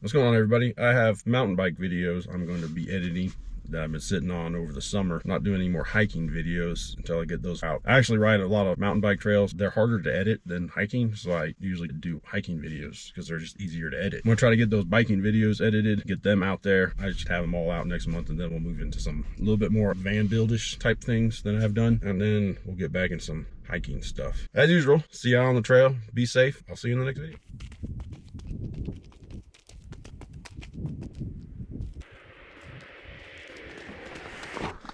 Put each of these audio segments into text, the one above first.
What's going on, everybody? I have mountain bike videos I'm going to be editing that I've been sitting on over the summer. Not doing any more hiking videos until I get those out. I actually ride a lot of mountain bike trails. They're harder to edit than hiking, so I usually do hiking videos because they're just easier to edit. I'm gonna try to get those biking videos edited, get them out there. I just have them all out next month, and then we'll move into some a little bit more van buildish type things than I've done, and then we'll get back in some hiking stuff. As usual, see y'all on the trail. Be safe. I'll see you in the next video.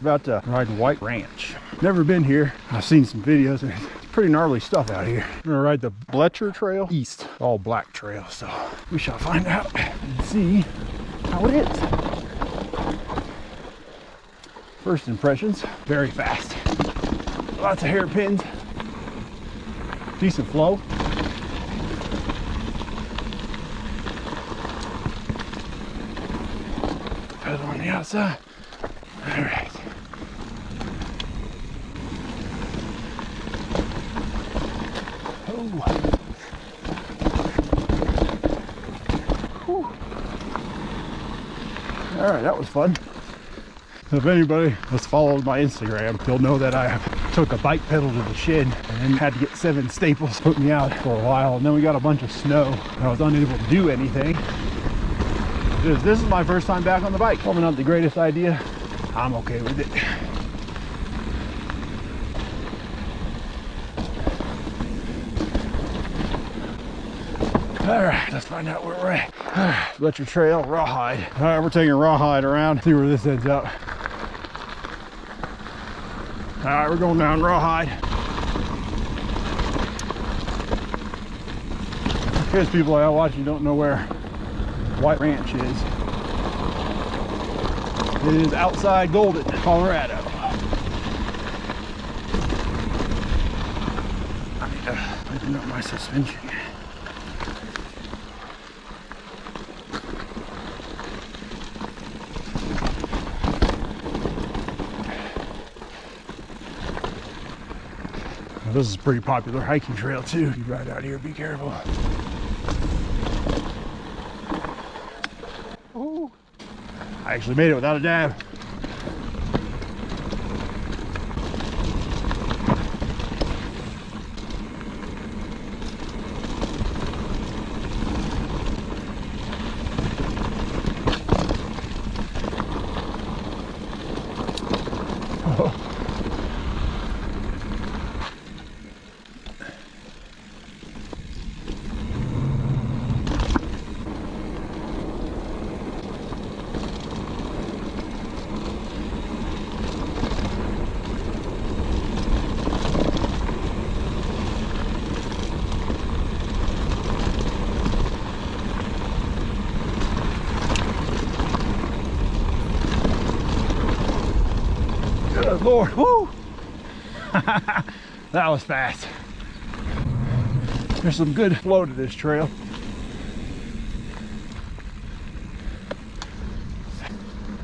About to ride White Ranch. Never been here. I've seen some videos and it's pretty gnarly stuff out here. I'm gonna ride the Bletcher Trail East, all black trail, so we shall find out and see how it is. First impressions, very fast. Lots of hairpins, decent flow. Pedal on the outside. All right. All right, that was fun. If anybody has followed my Instagram, you'll know that I took a bike pedal to the shed and had to get 7 staples, put me out for a while, and then we got a bunch of snow and I was unable to do anything. This is my first time back on the bike. Probably not the greatest idea. I'm okay with it. All right, let's find out where we're at. Bletcher Trail, Rawhide. All right, we're taking Rawhide around, see where this ends up. All right, we're going down Rawhide. In case people out watching don't know where White Ranch is. It is outside Golden, Colorado. I need to open up my suspension. This is a pretty popular hiking trail too. You ride out here, be careful. Oh, I actually made it without a dab. Good Lord, whoo! That was fast. There's some good flow to this trail.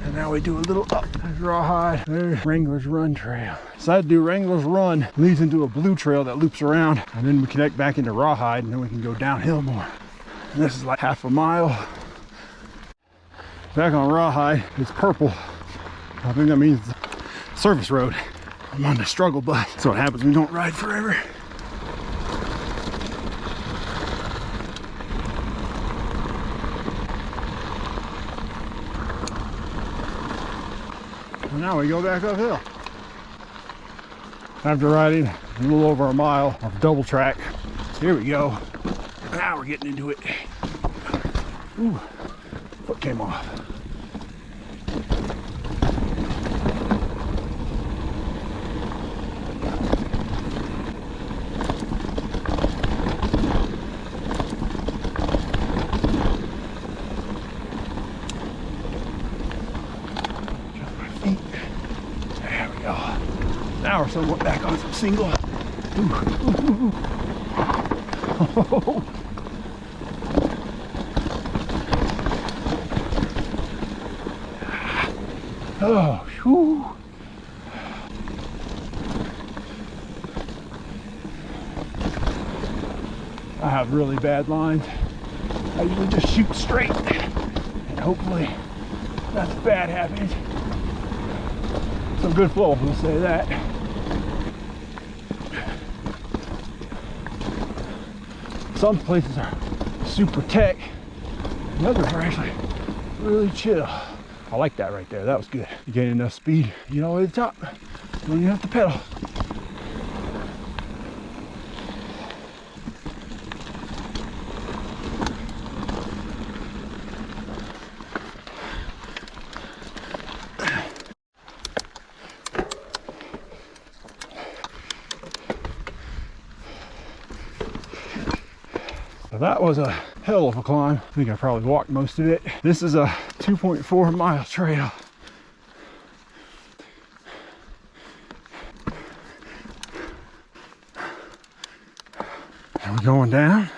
And now we do a little up. There's Rawhide. There's Wrangler's Run Trail. Decided to do Wrangler's Run. Leads into a blue trail that loops around, and then we connect back into Rawhide, and then we can go downhill more. And this is like half a mile. Back on Rawhide, it's purple. I think that means service road. I'm on the struggle bus. That's what happens when you don't ride forever. And now we go back uphill. After riding a little over a mile of double track, here we go. Now we're getting into it. Ooh, foot came off. Now we're somewhat back on some single. Ooh. Oh, whew. I have really bad lines. I usually just shoot straight, and hopefully nothing bad happens. Some good flow, we'll say that. Some places are super tech, and others are actually really chill. I like that right there. That was good. You gain enough speed, you get all the way to the top. Don't even have to pedal. So that was a hell of a climb. I think I probably walked most of it. This is a 2.4 mile trail. And we're going down,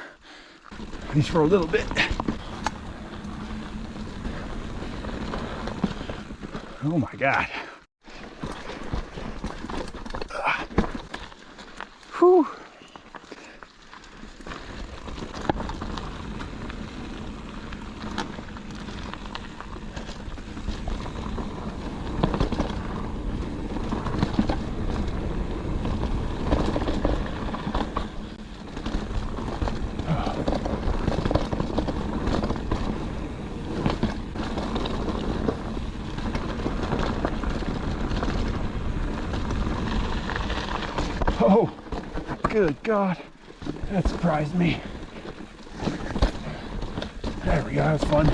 at least for a little bit. Oh my God. Whew. Oh, good God, that surprised me. There we go, that was fun.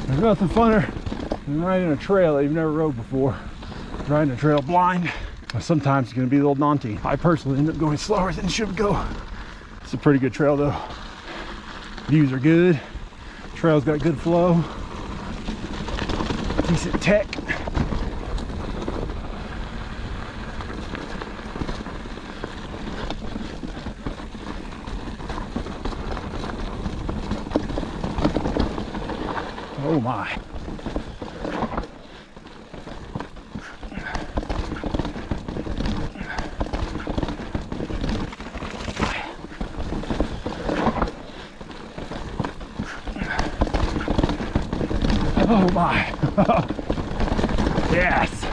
There's nothing funner than riding a trail that you've never rode before. Riding a trail blind. Sometimes it's going to be a little daunting. I personally end up going slower than it should go. It's a pretty good trail though. Views are good. Trail's got good flow. Decent tech. Oh my. Oh my. Yes.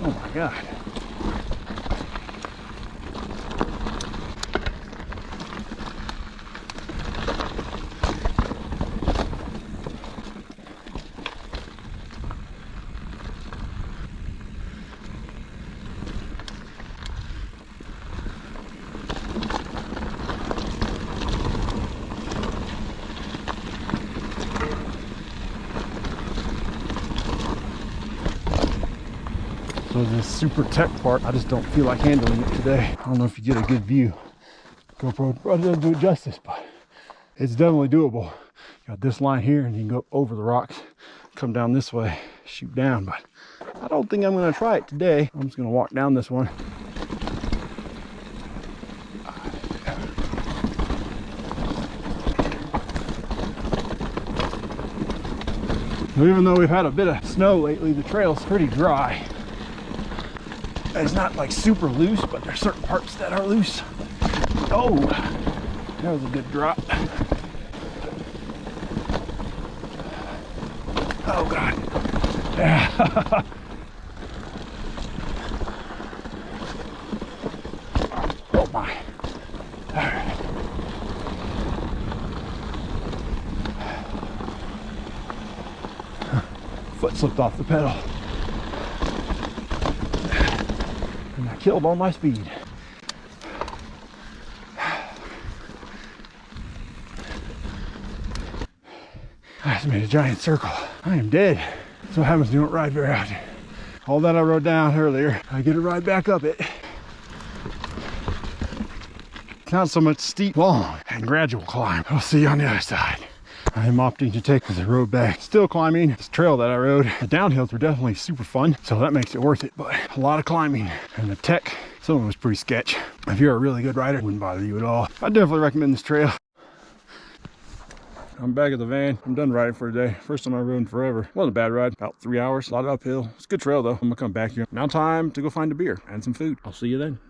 Oh my God. So this super tech part, I just don't feel like handling it today. I don't know if you get a good view. GoPro probably doesn't do it justice, but it's definitely doable. You got this line here and you can go over the rocks, come down this way, shoot down, but I don't think I'm gonna try it today. I'm just gonna walk down this one. Even though we've had a bit of snow lately, the trail's pretty dry. It's not like super loose, but there's certain parts that are loose. Oh, that was a good drop. Oh God. Yeah. Oh my. All right. Foot slipped off the pedal. And I killed all my speed. I just made a giant circle. I am dead. That's what happens when you don't ride very often. All that I rode down earlier, I get to ride back up it. It's not so much steep, long, and gradual climb. I'll see you on the other side. I am opting to take the road back. Still climbing this trail that I rode. The downhills were definitely super fun, so that makes it worth it, but a lot of climbing. And the tech Some of it was pretty sketch. If you're a really good rider, it wouldn't bother you at all. I definitely recommend this trail. I'm back at the van. I'm done riding for today. First time I rode in forever. Wasn't a bad ride. About 3 hours. A lot of uphill. It's a good trail though. I'm gonna come back here. Now time to go find a beer and some food. I'll see you then.